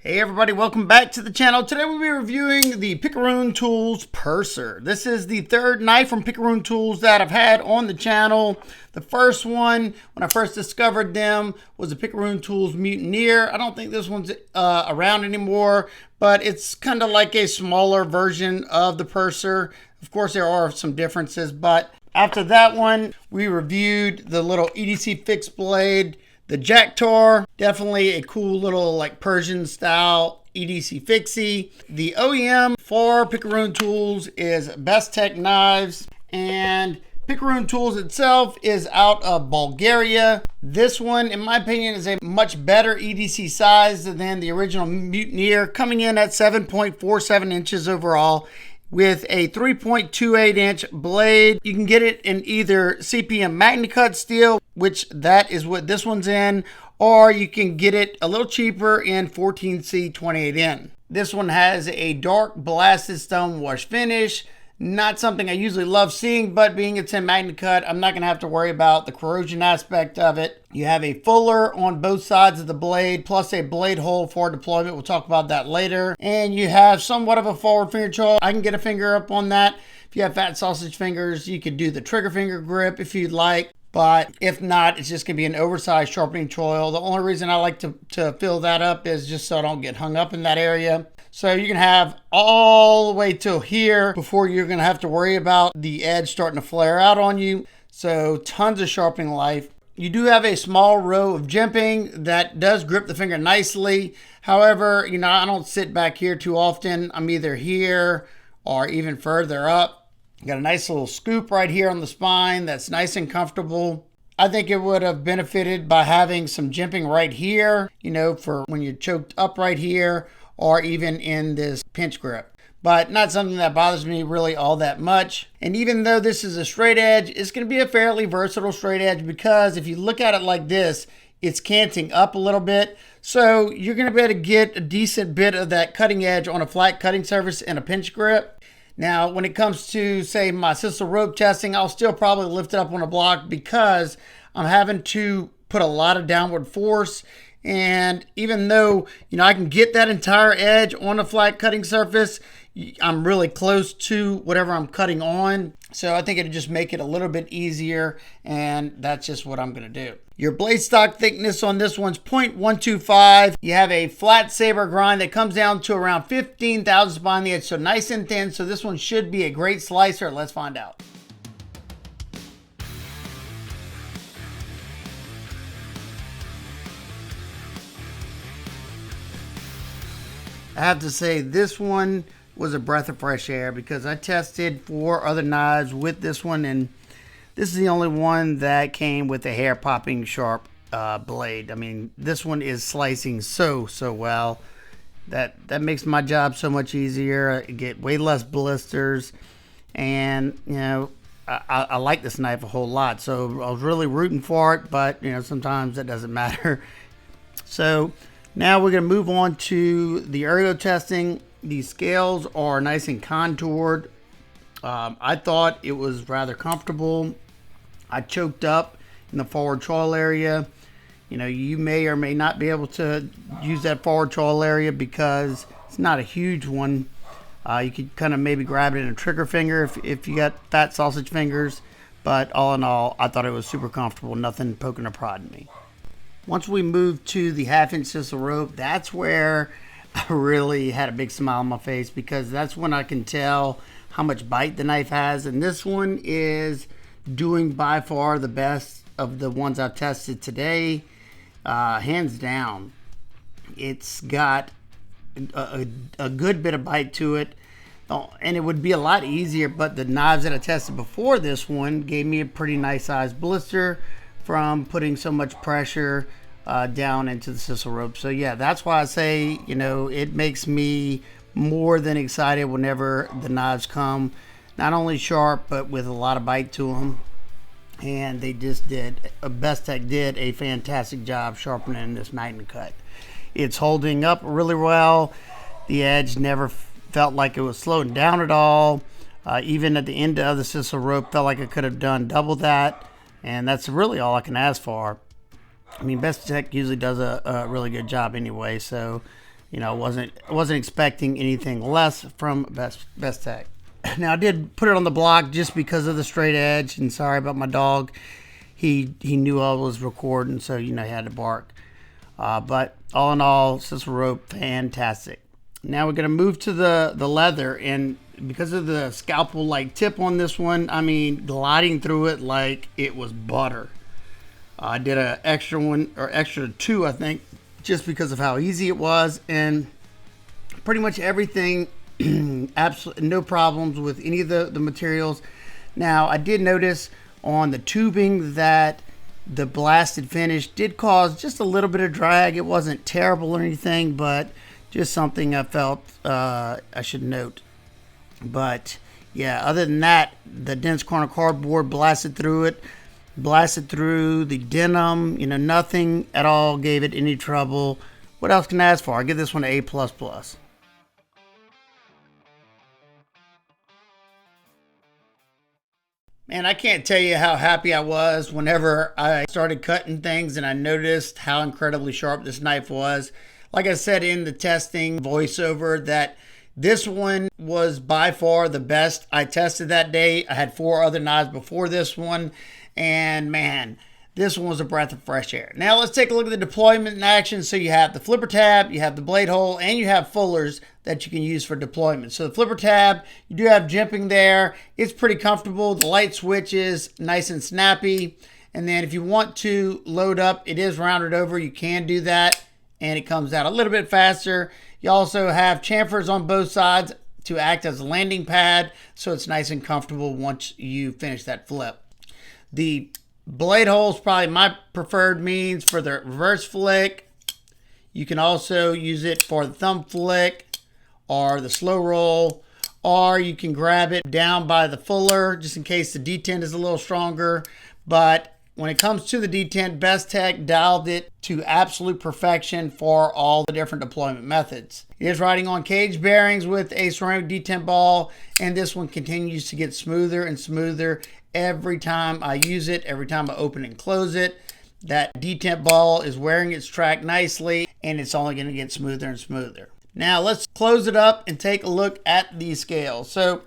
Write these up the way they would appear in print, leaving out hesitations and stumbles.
Hey everybody, welcome back to the channel. Today we'll be reviewing the Picaroon Tools Purser. This is the third knife from Picaroon Tools that I've had on the channel. The first one, when I first discovered them, was the Picaroon Tools Mutineer. I don't think this one's around anymore, but it's kind of like a smaller version of the Purser. Of course, there are some differences, but after that one, we reviewed the little EDC fixed blade. The Jacktar, definitely a cool little like Persian style EDC fixie. The OEM for Picaroon Tools is Best Tech Knives, and Picaroon Tools itself is out of Bulgaria. This one, in my opinion, is a much better EDC size than the original Mutineer, coming in at 7.47 inches overall, with a 3.28 inch blade. You can get it in either CPM MagnaCut steel, which that is what this one's in, or you can get it a little cheaper in 14C 28N. This one has a dark blasted stone wash finish. Not something I usually love seeing, but being it's in MagnaCut, I'm not going to have to worry about the corrosion aspect of it. You have a fuller on both sides of the blade, plus a blade hole for deployment. We'll talk about that later. And you have somewhat of a forward finger choil. I can get a finger up on that. If you have fat sausage fingers, you could do the trigger finger grip if you'd like. But if not, it's just going to be an oversized sharpening choil. The only reason I like to fill that up is just so I don't get hung up in that area. So you can have all the way till here before you're going to have to worry about the edge starting to flare out on you. So tons of sharpening life. You do have a small row of jimping that does grip the finger nicely. However, I don't sit back here too often. I'm either here or even further up. Got a nice little scoop right here on the spine that's nice and comfortable. I think it would have benefited by having some jimping right here, for when you're choked up right here, or even in this pinch grip. But not something that bothers me really all that much. And even though this is a straight edge, it's going to be a fairly versatile straight edge, because if you look at it like this, it's canting up a little bit. So you're going to be able to get a decent bit of that cutting edge on a flat cutting surface and a pinch grip. Now, when it comes to, say, my sisal rope testing, I'll still probably lift it up on a block because I'm having to put a lot of downward force. And even though, I can get that entire edge on a flat cutting surface, I'm really close to whatever I'm cutting on. So I think it'll just make it a little bit easier, and that's just what I'm going to do. Your blade stock thickness on this one's 0.125. You have a flat saber grind that comes down to around 15 thousandths behind the edge, so nice and thin. So this one should be a great slicer. Let's find out. I have to say this one was a breath of fresh air, because I tested 4 other knives with this one, and this is the only one that came with a hair popping sharp blade. I mean, this one is slicing so well that makes my job so much easier. I get way less blisters, and I like this knife a whole lot, so I was really rooting for it, but sometimes that doesn't matter. So now we're going to move on to the ergo testing. These scales are nice and contoured. I thought it was rather comfortable. I choked up in the forward choil area. You may or may not be able to use that forward choil area because it's not a huge one. You could kind of maybe grab it in a trigger finger if you got fat sausage fingers. But all in all, I thought it was super comfortable. Nothing poking or prodding me. Once we moved to the 1/2 inch sisal rope, that's where I really had a big smile on my face, because that's when I can tell how much bite the knife has. And this one is doing by far the best of the ones I've tested today, hands down. It's got a good bit of bite to it, and it would be a lot easier, but the knives that I tested before this one gave me a pretty nice sized blister from putting so much pressure down into the sisal rope. So yeah, that's why I say, it makes me more than excited whenever the knives come not only sharp, but with a lot of bite to them. And they just Best Tech did a fantastic job sharpening this MagnaCut. It's holding up really well. The edge never felt like it was slowing down at all. Even at the end of the sisal rope, felt like I could have done double that. And that's really all I can ask for. I mean, Best Tech usually does a really good job anyway, so You know, I wasn't expecting anything less from Bestech. Now I did put it on the block just because of the straight edge, and sorry about my dog. He knew I was recording, so you know he had to bark. But all in all, this rope, fantastic. Now we're gonna move to the leather, and because of the scalpel-like tip on this one, I mean, gliding through it like it was butter. I did an extra one, or extra two, I think, just because of how easy it was, and pretty much everything, absolutely no problems with any of the materials. Now, I did notice on the tubing that the blasted finish did cause just a little bit of drag. It wasn't terrible or anything, but just something I felt I should note. But yeah, other than that, the dense corner cardboard blasted through it, blasted through the denim, you know, nothing at all gave it any trouble. What else can I ask for? I give this one an A++. Man, I can't tell you how happy I was whenever I started cutting things and I noticed how incredibly sharp this knife was. Like I said in the testing voiceover, that this one was by far the best I tested that day. I had 4 other knives before this one, and man, this one was a breath of fresh air. Now let's take a look at the deployment in action. So you have the flipper tab, you have the blade hole, and you have fullers that you can use for deployment. So the flipper tab, you do have jimping there. It's pretty comfortable. The light switch is nice and snappy. And then if you want to load up, it is rounded over. You can do that, and it comes out a little bit faster. You also have chamfers on both sides to act as a landing pad, so it's nice and comfortable once you finish that flip. The blade hole is probably my preferred means for the reverse flick. You can also use it for the thumb flick or the slow roll, or you can grab it down by the fuller just in case the detent is a little stronger. But when it comes to the detent, Bestech dialed it to absolute perfection for all the different deployment methods. It is riding on cage bearings with a ceramic detent ball, and this one continues to get smoother and smoother every time I use it, every time I open and close it. That detent ball is wearing its track nicely, and it's only going to get smoother and smoother. Now let's close it up and take a look at these scales. So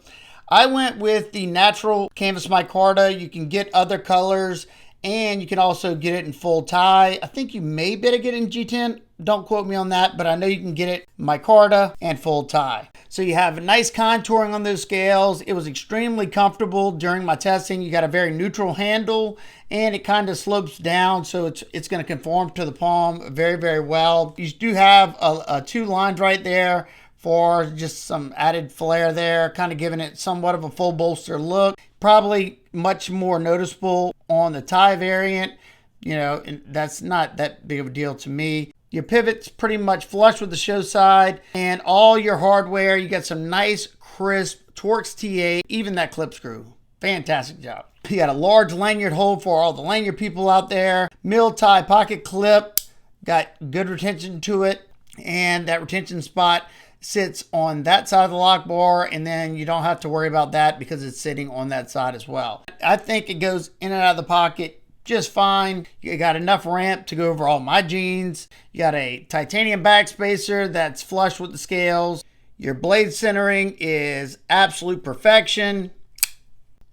I went with the natural canvas micarta. You can get other colors, and you can also get it in full tie. I think you may be able to get it in G10. Don't quote me on that, but I know you can get it micarta and full tie. So you have a nice contouring on those scales. It was extremely comfortable during my testing. You got a very neutral handle, and it kind of slopes down, so it's going to conform to the palm very, very well. You do have a 2 lines right there for just some added flair there, kind of giving it somewhat of a full bolster look. Probably much more noticeable on the tie variant, you know, and that's not that big of a deal to me. Your pivot's pretty much flush with the show side, and all your hardware, you got some nice, crisp Torx T8, even that clip screw. Fantastic job. You got a large lanyard hole for all the lanyard people out there. Mill tie pocket clip, got good retention to it, and that retention spot sits on that side of the lock bar, and then you don't have to worry about that because it's sitting on that side as well. I think it goes in and out of the pocket just fine. You got enough ramp to go over all my jeans. You got a titanium backspacer that's flush with the scales. Your blade centering is absolute perfection.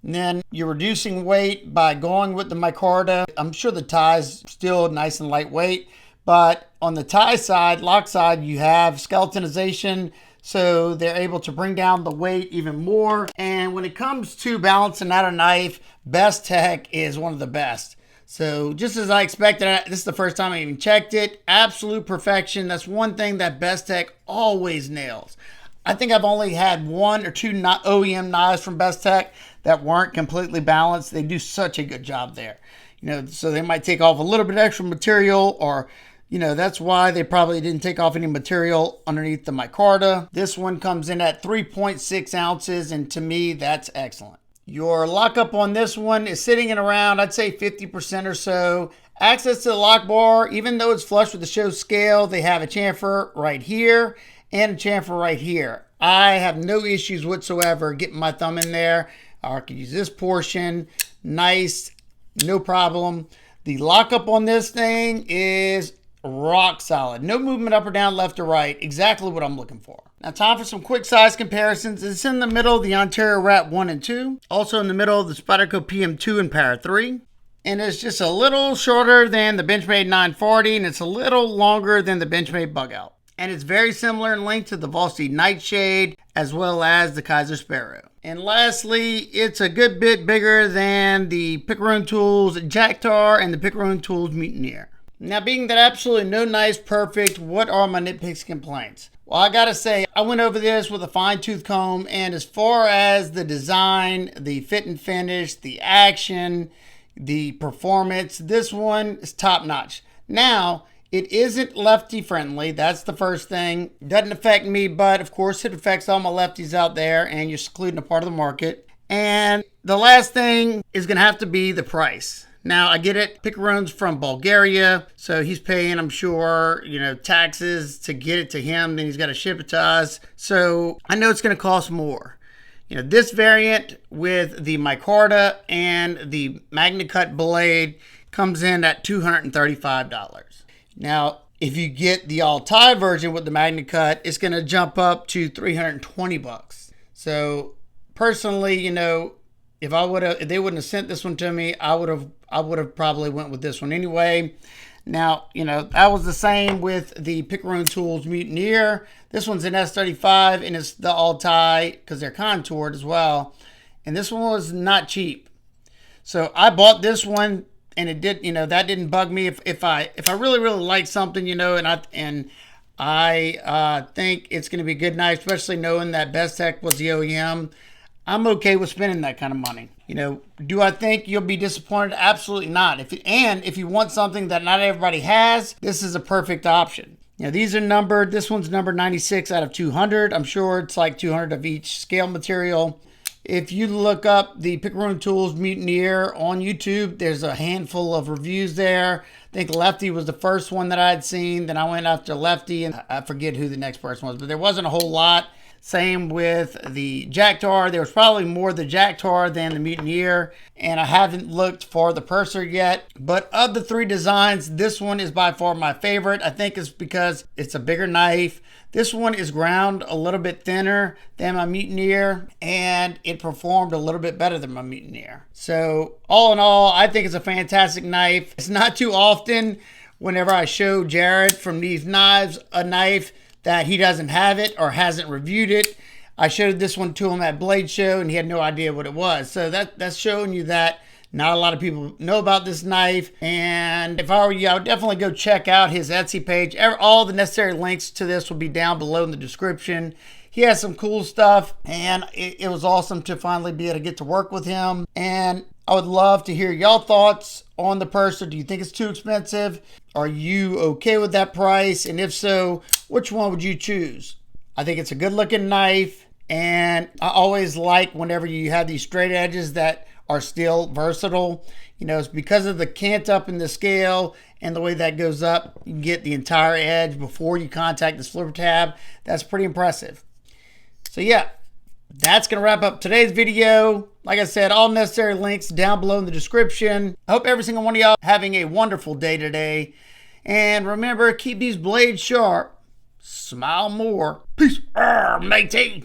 And then you're reducing weight by going with the micarta. I'm sure the tie's still nice and lightweight, but on the tie side, lock side, you have skeletonization, so they're able to bring down the weight even more. And when it comes to balancing out a knife, Bestech is one of the best. So just as I expected, this is the first time I even checked it. Absolute perfection. That's one thing that Bestech always nails. I think I've only had 1 or 2 OEM knives from Bestech that weren't completely balanced. They do such a good job there. You know, so they might take off a little bit extra material, or you know, that's why they probably didn't take off any material underneath the micarta. This one comes in at 3.6 ounces, and to me, that's excellent. Your lockup on this one is sitting in around, I'd say 50% or so. Access to the lock bar, even though it's flush with the show scale, they have a chamfer right here and a chamfer right here. I have no issues whatsoever getting my thumb in there. I can use this portion. Nice, no problem. The lockup on this thing is rock solid. No movement up or down, left or right. Exactly what I'm looking for. Now time for some quick size comparisons. It's in the middle of the Ontario Wrap 1 and 2. Also in the middle of the Spyderco PM2 and Para 3. And it's just a little shorter than the Benchmade 940, and it's a little longer than the Benchmade Bug Out. And it's very similar in length to the Volstead Nightshade as well as the Kaiser Sparrow. And lastly, it's a good bit bigger than the Picaroon Tools Jacktar and the Picaroon Tools Mutineer. Now, being that absolutely no knife's perfect, what are my nitpicks and complaints? Well, I gotta say, I went over this with a fine-tooth comb, and as far as the design, the fit and finish, the action, the performance, this one is top-notch. Now, it isn't lefty friendly. That's the first thing. Doesn't affect me, but of course it affects all my lefties out there, and you're secluding a part of the market. And the last thing is going to have to be the price. Now, I get it. Picaroon's from Bulgaria, so he's paying, I'm sure, taxes to get it to him. Then he's got to ship it to us. So I know it's going to cost more. This variant with the micarta and the MagnaCut blade comes in at $235. Now, if you get the all-tie version with the MagnaCut, it's going to jump up to $320. So, personally, if they wouldn't have sent this one to me, I would have probably went with this one anyway. Now, that was the same with the Picaroon Tools Mutineer. This one's an S35 and it's the all-tie because they're contoured as well. And this one was not cheap. So I bought this one and it did, that didn't bug me. If I really, really like something, and I think it's going to be a good knife, especially knowing that Best Tech was the OEM, I'm okay with spending that kind of money. Do I think you'll be disappointed? Absolutely not. If you want something that not everybody has, this is a perfect option. These are numbered. This one's number 96 out of 200. I'm sure it's like 200 of each scale material. If you look up the Picaroon Tools Mutineer on YouTube, there's a handful of reviews there. I think Lefty was the first one that I had seen. Then I went after Lefty, and I forget who the next person was, but there wasn't a whole lot. Same with the Jacktar. There was probably more the Jacktar than the Mutineer, and I haven't looked for the Purser yet. But of the three designs, this one is by far my favorite. I think it's because it's a bigger knife. This one is ground a little bit thinner than my Mutineer, and it performed a little bit better than my Mutineer. So all in all, I think it's a fantastic knife. It's not too often whenever I show Jared from these knives a knife that he doesn't have it or hasn't reviewed it. I showed this one to him at Blade Show and he had no idea what it was. So that's showing you that not a lot of people know about this knife. And if I were you, I would definitely go check out his Etsy page. All the necessary links to this will be down below in the description. He has some cool stuff, and it was awesome to finally be able to get to work with him. And I would love to hear y'all thoughts on the Purser. Do you think it's too expensive? Are you okay with that price? And if so, which one would you choose? I think it's a good looking knife, and I always like whenever you have these straight edges that are still versatile. It's because of the cant up in the scale and the way that goes up, you can get the entire edge before you contact this flipper tab. That's pretty impressive. So yeah, that's going to wrap up today's video. Like I said, all necessary links down below in the description. I hope every single one of y'all having a wonderful day today. And remember, keep these blades sharp. Smile more. Peace, matey.